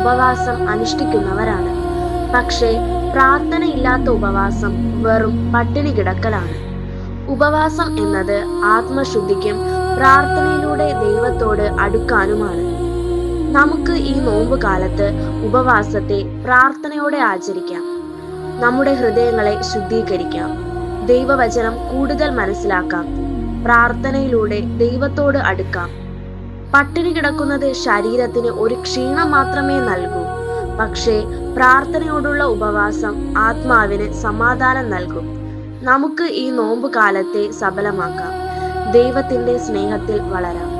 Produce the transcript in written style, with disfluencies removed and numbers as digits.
ഉപവാസം അനുഷ്ഠിക്കുന്നവരാണ്. പക്ഷേ പ്രാർത്ഥനയില്ലാത്ത ഉപവാസം വെറും പട്ടിണി കിടക്കലാണ്. ഉപവാസം എന്നത് ആത്മശുദ്ധിക്കും പ്രാർത്ഥനയിലൂടെ ദൈവത്തോട് അടുക്കാനുമാണ്. നമുക്ക് ഈ നോമ്പ് കാലത്ത് ഉപവാസത്തെ പ്രാർത്ഥനയോടെ ആചരിക്കാം. നമ്മുടെ ഹൃദയങ്ങളെ ശുദ്ധീകരിക്കാം. ദൈവവചനം കൂടുതൽ മനസ്സിലാക്കാം. പ്രാർത്ഥനയിലൂടെ ദൈവത്തോട് അടുക്കാം. പട്ടിണി കിടക്കുന്നത് ശരീരത്തിന് ഒരു ക്ഷീണം മാത്രമേ നൽകൂ. പക്ഷേ പ്രാർത്ഥനയോടുള്ള ഉപവാസം ആത്മാവിന് സമാധാനം നൽകും. നമുക്ക് ഈ നോമ്പ് കാലത്തെ സഫലമാക്കാം. ദൈവത്തിന്റെ സ്നേഹത്തിൽ വളരാം.